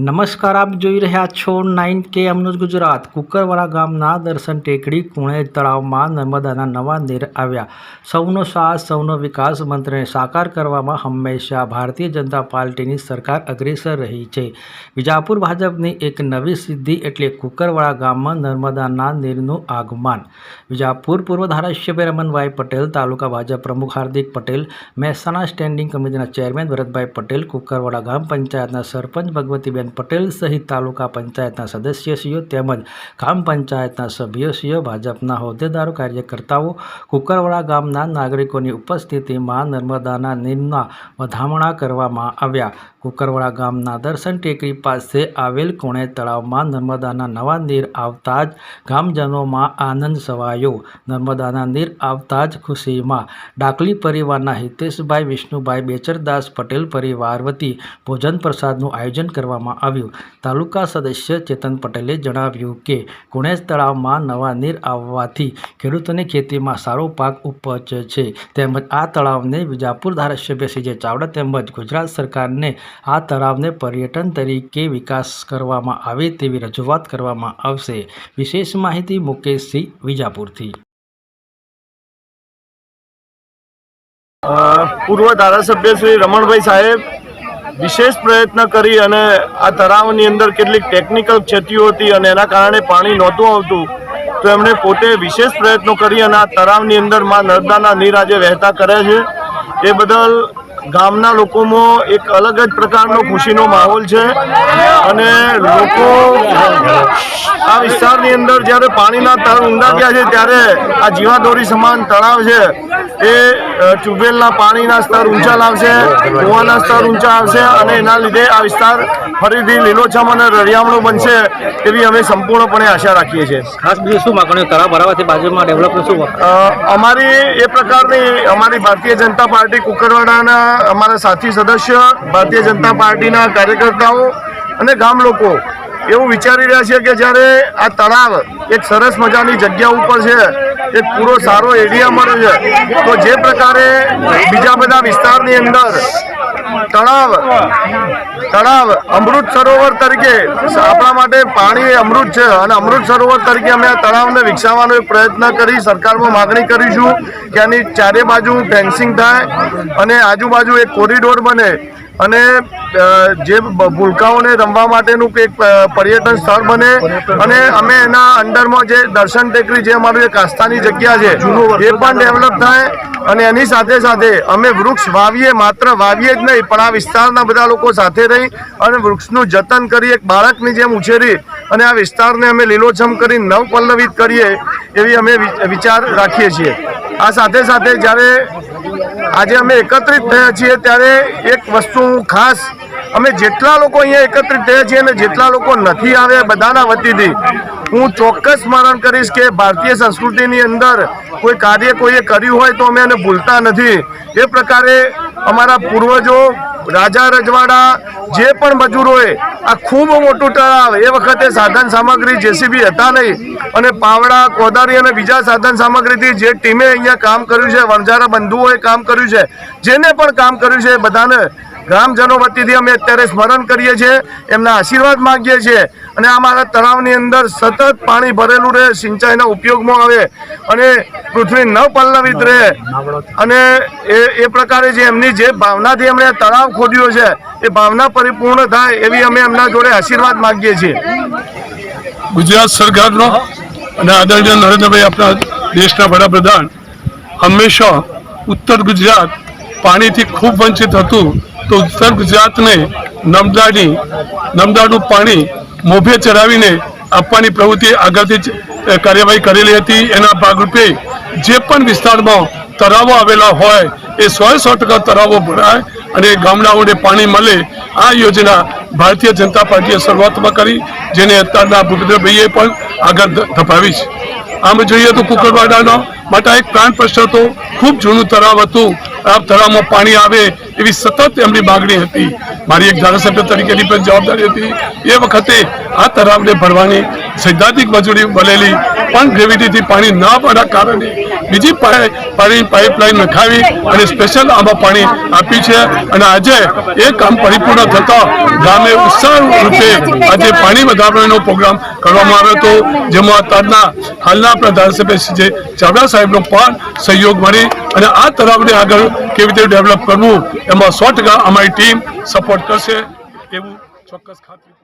નમસ્કાર, આપ જોઈ રહ્યા છો 9K ન્યૂઝ ગુજરાત। કુકરવાડા ગામના દર્શન ટેકરી કુણેજ તળાવમાં નર્મદાના નવા નીર આવ્યા। સૌનો સાથ સૌનો વિકાસ મંત્રને સાકાર કરવામાં હંમેશા ભારતીય જનતા પાર્ટીની સરકાર અગ્રેસર રહી છે। વિજાપુર ભાજપની એક નવી સિદ્ધિ એટલે કુકરવાડા ગામમાં નર્મદાના નીરનું આગમન। વિજાપુર પૂર્વ ધારાસભ્ય રમણભાઈ પટેલ, તાલુકા ભાજપ પ્રમુખ હાર્દિક પટેલ, મહેસાણા સ્ટેન્ડિંગ કમિટીના ચેરમેન ભરતભાઈ પટેલ, કુકરવાડા ગામ પંચાયતના સરપંચ ભગવતીબેન પટેલ સહિત તાલુકા પંચાયતના સદસ્યશ્રીઓ તેમજ ગ્રામ પંચાયતના સભ્યોશ્રીઓ, ભાજપના હોદ્દેદારો, કાર્યકર્તાઓ, કુકરવાડા ગામના નાગરિકોની ઉપસ્થિતિમાં નર્મદાના નીરના વધામણા કરવામાં આવ્યા। કુકરવાડા ગામના દર્શન ટેકરી પાસે આવેલ કુણેજ તળાવમાં નર્મદાના નવા નીર આવતા જ ગામજનોમાં આનંદ છવાયો। નર્મદાના નીર આવતા જ ખુશીમાં ડાકલી પરિવારના હિતેશભાઈ વિષ્ણુભાઈ બેચરદાસ પટેલ પરિવાર વતી ભોજન પ્રસાદનું આયોજન કરવામાં આવ્યું। તાલુકા સદસ્ય ચેતન પટેલે જણાવ્યું કે કુણેજ તળાવમાં નવા નીર આવવાથી ખેડૂતોને ખેતીમાં સારો પાક ઉપજે છે, તેમજ આ તળાવને વિજાપુર ધારાસભ્ય CJ ચાવડા તેમજ ગુજરાત સરકારને આ તળાવને પર્યટન તરીકે વિકાસ કરવામાં આવે તેવી રજૂઆત કરવામાં આવશે। વિશેષ માહિતી મુકેશસિંહ વિજાપુરથી। પૂર્વ ધારાસભ્ય શ્રી રમણભાઈ સાહેબ વિશેષ પ્રયત્ન કરી અને આ તળાવની અંદર કેટલીક ટેકનિકલ ક્ષતિઓ હતી અને એના કારણે પાણી નહોતું આવતું, તો એમણે પોતે વિશેષ પ્રયત્નો કરી અને આ તળાવની અંદર માં નર્મદાના નીર આજે વહેતા કર્યા છે। એ બદલ ગામના લોકોમાં એક અલગ જ પ્રકારનો ખુશીનો માહોલ છે અને લોકો આ વિસ્તારની અંદર જ્યારે પાણીના તળ ઊંડા ગયા છે ત્યારે આ જીવાદોરી સમાન તળાવ છે એ ટ્યુબવેલના પાણીના સ્તર ઊંચા લાવશે, કૂવાના સ્તર ઊંચા આવશે અને એના લીધે આ વિસ્તાર ફરીથી લીલોછમ અને રળિયામણો બનશે એવી અમે સંપૂર્ણપણે આશા રાખીએ છીએ। ખાસ બીજું શું માગણીઓ તળાવ ભરાવાથી બાજુમાં ડેવલપમેન્ટ શું અમારી એ પ્રકારની અમારી ભારતીય જનતા પાર્ટી કુકરવાડાના અમારા સાથી સદસ્ય, ભારતીય જનતા પાર્ટીના કાર્યકર્તાઓ અને ગામ લોકો એવું વિચારી રહ્યા છે કે જ્યારે આ તળાવ એક સરસ મજાની જગ્યા ઉપર છે, એક પૂરો સારો એરિયા મળે છે, તો જે પ્રકારે બીજા બધા વિસ્તારની અંદર તળાવ અમૃત સરોવર તરીકે આપણા માટે પાણી અમૃત છે અને અમૃત સરોવર તરીકે અમે આ તળાવને વિકસાવવાનો એક પ્રયત્ન કરી સરકારમાં માગણી કરીશું કે આની ચારે બાજુ ફેન્સિંગ થાય અને આજુબાજુ એક કોરિડોર બને અને જે ભૂલકાઓને રમવા માટેનું એક પર્યટન સ્થળ બને અને અમે એના અંડરમાં જે દર્શન ટેકરી જે અમારું એક આસ્થાની જગ્યા છે એ પણ ડેવલપ થાય અને એની સાથે સાથે અમે વૃક્ષ વાવીએ, માત્ર વાવીએ જ નહીં પણ આ વિસ્તારના બધા લોકો સાથે રહી અને વૃક્ષનું જતન કરી એક બાળકની જેમ ઉછેરી અને આ વિસ્તારને અમે લીલોછમ કરી નવપલ્લવિત કરીએ એવી અમે વિચાર રાખીએ છીએ। આ સાથે સાથે જ્યારે આજે અમે એકત્રિત થયા છીએ ત્યારે એક વસ્તુ ખાસ અમે જેટલા લોકો અહીંયા એકત્રિત થયા છીએ અને જેટલા લોકો નથી આવ્યા બધાના વતીથી હું ચોક્કસ સ્મરણ કરીશ કે ભારતીય સંસ્કૃતિની અંદર કોઈ કાર્ય કોઈએ કર્યું હોય તો અમે એને ભૂલતા નથી। એ પ્રકારે અમારા પૂર્વજો, રાજા રજવાડા, જે પણ મજૂરોએ આ ખૂબ મોટું તળાવ, એ વખતે સાધન સામગ્રી JCB હતા નહીં અને પાવડા, કોદારી અને બીજા સાધન સામગ્રીથી જે ટીમે અહીંયા કામ કર્યું છે, વણજારા બંધુઓએ કામ કર્યું છે, જેને પણ કામ કર્યું છે બધાને ગ્રામજનો વતીથી અમે અત્યારે સ્મરણ કરીએ છીએ, એમના આશીર્વાદ માગીએ છીએ અને અમારા તળાવની અંદર સતત પાણી ભરેલું રહે, સિંચાઈના ઉપયોગમાં આવે અને પૃથ્વી નવપલ્લવિત રહે અને એ પ્રકારે જે એમની જે ભાવનાથી એમણે તળાવ ખોદ્યો છે એ ભાવના પરિપૂર્ણ થાય એવી અમે એમના જોડે આશીર્વાદ માગીએ છીએ। ગુજરાત સરકારનો અને આદરણીય નરેન્દ્રભાઈ આપણા દેશના વડાપ્રધાન હંમેશા ઉત્તર ગુજરાત પાણીથી ખૂબ વંચિત હતું, તો ઉત્તર ગુજરાતને નર્મદાનું પાણી મોભે ચડાવીને આપવાની પ્રવૃત્તિ આગળથી કાર્યવાહી કરેલી હતી। એના ભાગરૂપે જે પણ વિસ્તારમાં તળાવો આવેલા હોય એ 100% તળાવો ભરાય અને ગામડાઓને પાણી મળે, આ યોજના ભારતીય જનતા પાર્ટીએ શરૂઆતમાં કરી, જેને અત્યારના ભૂપેન્દ્રભાઈએ પણ આગળ ધપાવી છે। આમ જોઈએ તો કુકરવાડાનો માટે એક પ્રાણ પ્રશ્ન હતો, ખૂબ જૂનું તળાવ હતું, આ તળાવમાં પાણી આવે એવી સતત એમની માગણી હતી। મારી એક ધારાસભ્ય તરીકેની પણ જવાબદારી હતી। એ વખતે આ તળાવને ભરવાની સૈદ્ધાંતિક મંજૂરી મળેલી પણ ગ્રેવિટીથી પાણી ન પડવાના કારણે બીજી પાણી પાઇપલાઇન નખાવી અને સ્પેશિયલ આમાં પાણી આપ્યું છે અને આજે એ કામ પરિપૂર્ણ થતા ગામે ઉત્સાહ રૂપે આજે પાણી વધારવાનો પ્રોગ્રામ કરવામાં આવ્યો હતો, જેમાં અત્યારના હાલના આપણા ધારાસભ્ય શ્રી જે ચાવડા સાહેબનો પણ સહયોગ મળી અને આ તળાવને આગળ કેવી રીતે ડેવલપ કરવું એમાં 100% અમારી ટીમ સપોર્ટ કરશે એવું ચોક્કસ ખાતરી.